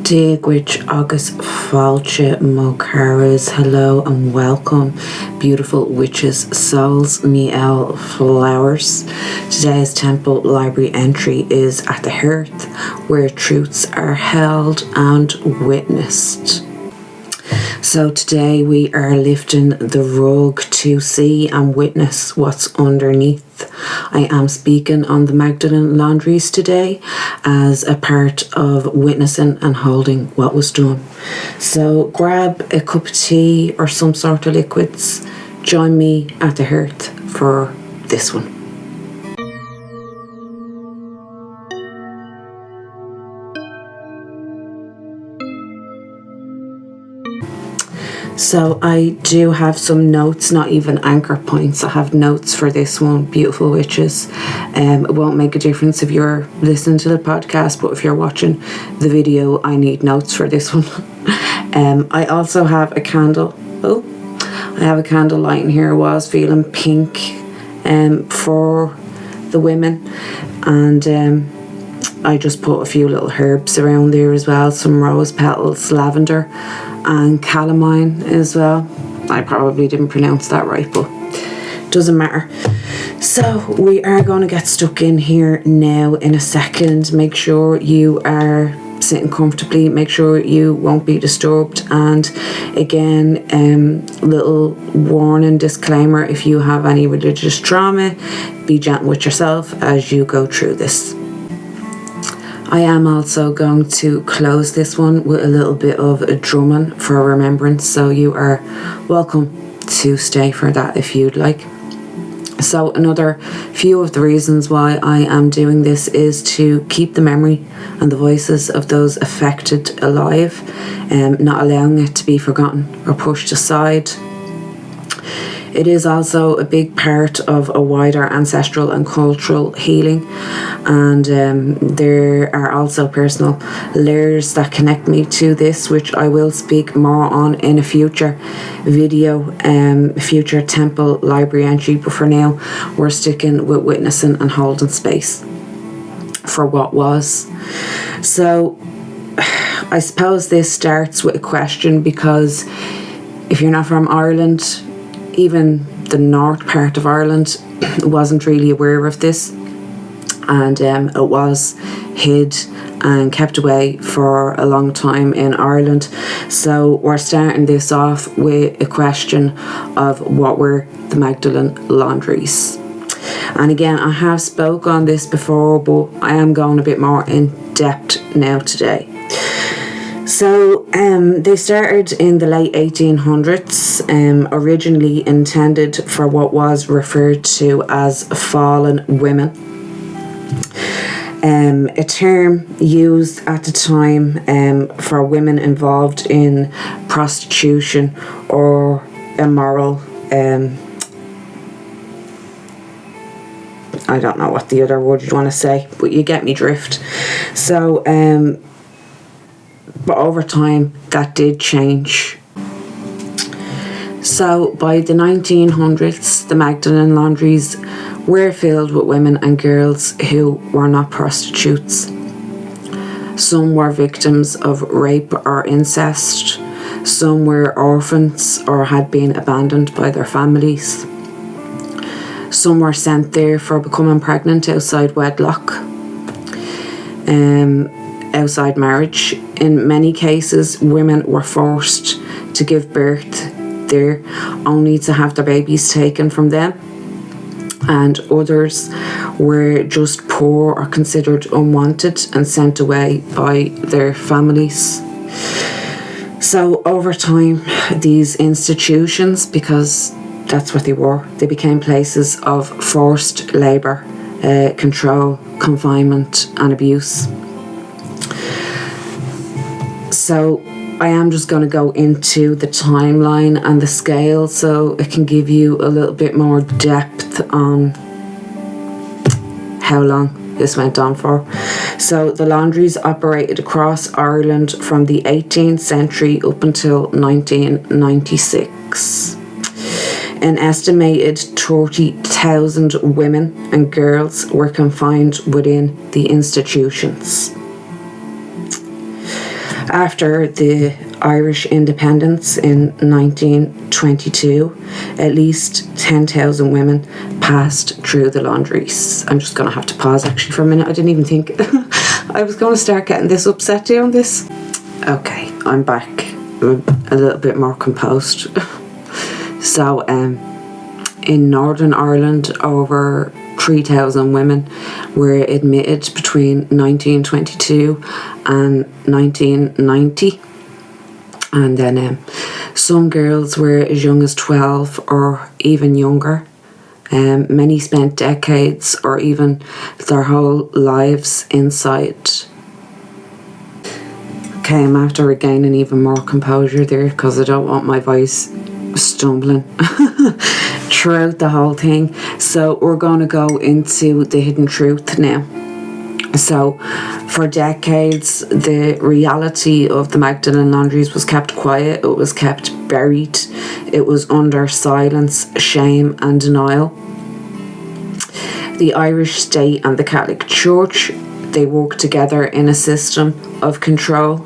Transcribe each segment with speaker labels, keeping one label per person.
Speaker 1: Duit, agus fáilte, charas. Hello and welcome, beautiful witches, souls, miel, flowers. Today's temple library entry is at the hearth, where truths are held and witnessed. So today we are lifting the rug to see and witness what's underneath. I am speaking on the Magdalene Laundries today as a part of witnessing and holding what was done. So grab a cup of tea or some sort of liquids. Join me at the hearth for this one. So I do have some notes, not even anchor points. I have notes for this one, beautiful witches. It won't make a difference if you're listening to the podcast, but if you're watching the video, I need notes for this one. I also have a candle. I have a candle lighting here. I was feeling pink for the women, and I just put a few little herbs around there as well, some rose petals, lavender and calamine as well. I probably didn't pronounce that right, but doesn't matter. So we are going to get stuck in here now in a second. Make sure you are sitting comfortably, make sure you won't be disturbed, and again, little warning disclaimer: if you have any religious trauma, be gentle with yourself as you go through this. I am also going to close this one with a little bit of a drumming for remembrance, so you are welcome to stay for that if you'd like. So another few of the reasons why I am doing this is to keep the memory and the voices of those affected alive, not allowing it to be forgotten or pushed aside. It is also a big part of a wider ancestral and cultural healing, and there are also personal layers that connect me to this, which I will speak more on in a future video, future temple library entry. But for now, we're sticking with witnessing and holding space for what was. So I suppose this starts with a question, because if you're not from Ireland, even the north part of Ireland wasn't really aware of this, and it was hid and kept away for a long time in Ireland. So we're starting this off with a question of what were the Magdalene Laundries. And again, I have spoke on this before, but I am going a bit more in depth now today. So they started in the late 1800s, originally intended for what was referred to as fallen women. A term used at the time for women involved in prostitution or immoral, I don't know what the other word you want to say, but you get me drift. So but over time that did change. So by the 1900s, the Magdalene Laundries were filled with women and girls who were not prostitutes. Some were victims of rape or incest. Some were orphans or had been abandoned by their families. Some were sent there for becoming pregnant outside wedlock, outside marriage. In many cases, women were forced to give birth there, only to have their babies taken from them, and others were just poor or considered unwanted and sent away by their families. So over time, these institutions, because that's what they were, they became places of forced labour, control, confinement and abuse. So I am just going to go into the timeline and the scale so it can give you a little bit more depth on how long this went on for. So the laundries operated across Ireland from the 18th century up until 1996. An estimated 30,000 women and girls were confined within the institutions. After the Irish independence in 1922, at least 10,000 women passed through the laundries. I'm just going to have to pause actually for a minute. I didn't even think I was going to start getting this upset doing this. Okay, I'm back. I'm a little bit more composed. So, in Northern Ireland, over 3,000 women were admitted between 1922 and 1990. And then some girls were as young as 12 or even younger. Many spent decades or even their whole lives inside. Okay, I'm after regaining even more composure there because I don't want my voice stumbling throughout the whole thing. So we're going to go into the hidden truth now. So for decades, the reality of the Magdalene Laundries was kept quiet. It was kept buried. It was under silence, shame and denial. The Irish state and the Catholic Church, they worked together in a system of control.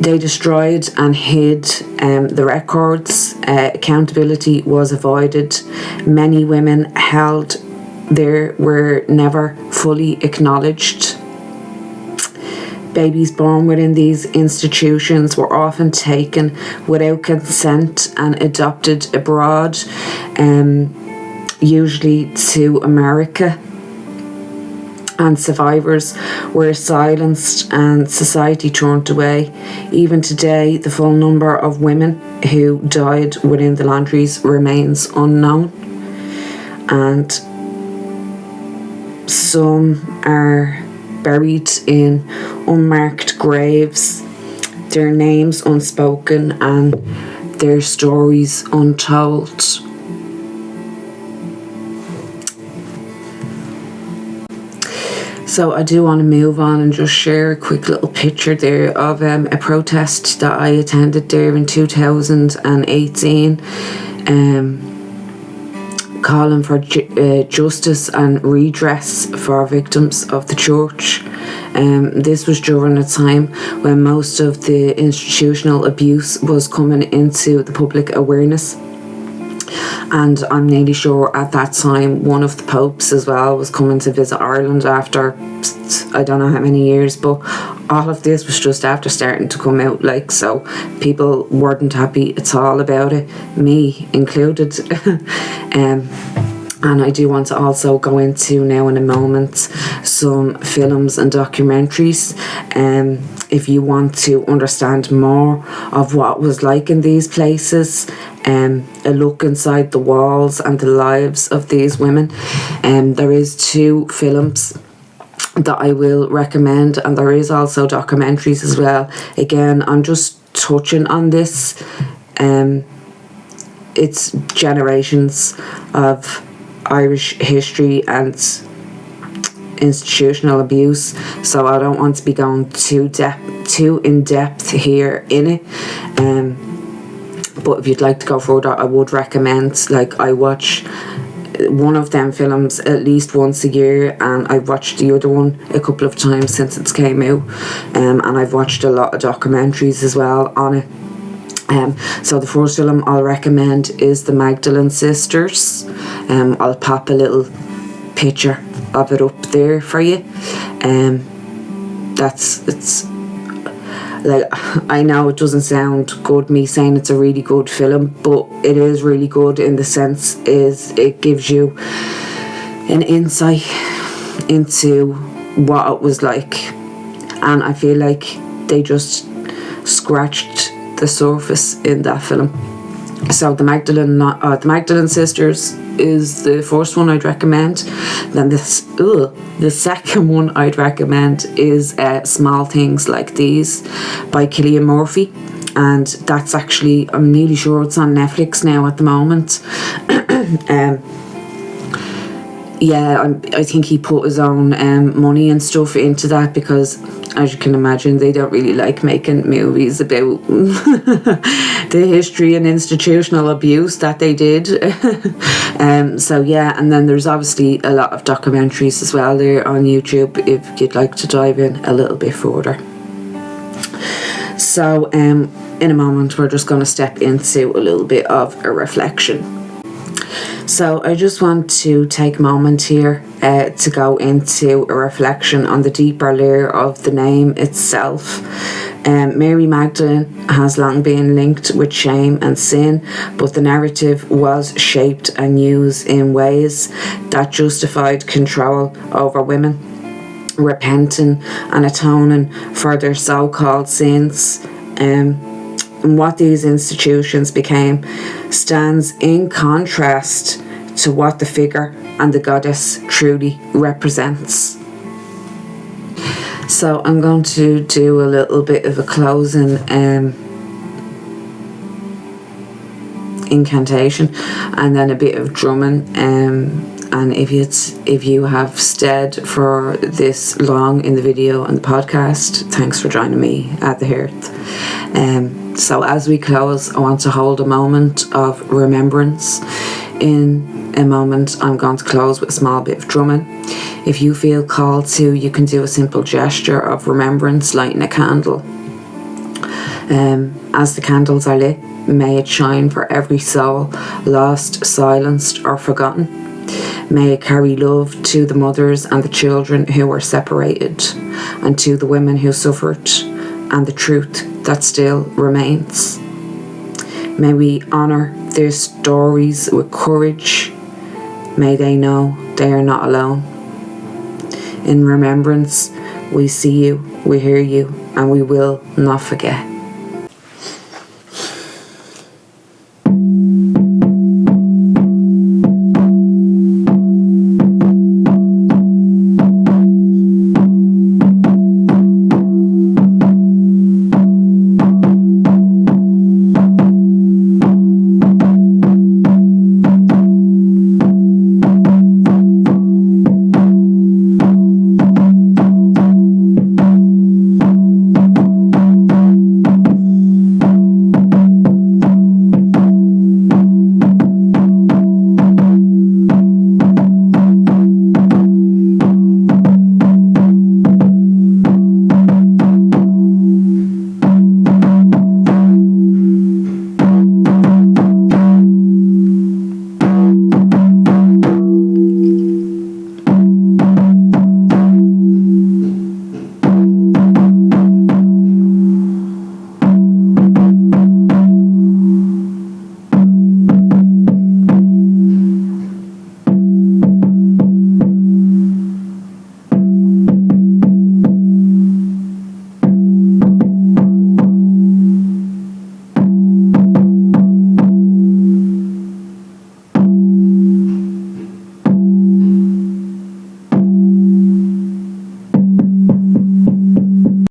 Speaker 1: They destroyed and hid the records. Accountability was avoided. Many women held there were never fully acknowledged. Babies born within these institutions were often taken without consent and adopted abroad, usually to America. And survivors were silenced and society turned away. Even today, the full number of women who died within the laundries remains unknown. And some are buried in unmarked graves, their names unspoken and their stories untold. So I do want to move on and just share a quick little picture there of a protest that I attended there in 2018, calling for justice and redress for victims of the church. This was during a time when most of the institutional abuse was coming into the public awareness. And I'm nearly sure at that time one of the popes as well was coming to visit Ireland after I don't know how many years, but all of this was just after starting to come out, like, so people weren't happy at all about it, me included. And I do want to also go into now in a moment some films and documentaries. If you want to understand more of what was like in these places, a look inside the walls and the lives of these women. There is 2 films that I will recommend, and there is also documentaries as well. Again, I'm just touching on this. It's generations of Irish history and institutional abuse, so I don't want to be going too in depth here in it. But if you'd like to go further, I would recommend, like, I watch one of them films at least once a year, and I've watched the other one a couple of times since it's came out, and I've watched a lot of documentaries as well on it. So the first film I'll recommend is the Magdalene Sisters. I'll pop a little picture of it up there for you. It's like, I know it doesn't sound good me saying it's a really good film, but it is really good in the sense is it gives you an insight into what it was like, and I feel like they just scratched the surface in that film. So the Magdalene Sisters is the first one I'd recommend. Then the second one I'd recommend is Small Things Like These by Cillian Murphy, and that's actually, I'm nearly sure it's on Netflix now at the moment. I think he put his own money and stuff into that because, as you can imagine, they don't really like making movies about the history and institutional abuse that they did. And then there's obviously a lot of documentaries as well there on YouTube if you'd like to dive in a little bit further. So in a moment we're just going to step into a little bit of a reflection. So I just want to take a moment here to go into a reflection on the deeper layer of the name itself. Mary Magdalene has long been linked with shame and sin, but the narrative was shaped and used in ways that justified control over women, repenting and atoning for their so-called sins. And what these institutions became stands in contrast to what the figure and the goddess truly represents. So I'm going to do a little bit of a closing incantation and then a bit of drumming. And if you have stayed for this long in the video and the podcast, thanks for joining me at the hearth. So as we close, I want to hold a moment of remembrance. In a moment, I'm going to close with a small bit of drumming. If you feel called to, you can do a simple gesture of remembrance, lighting a candle. As the candles are lit, may it shine for every soul lost, silenced or forgotten. May it carry love to the mothers and the children who were separated, and to the women who suffered, and the truth that still remains. May we honour their stories with courage. May they know they are not alone. In remembrance, we see you, we hear you, and we will not forget.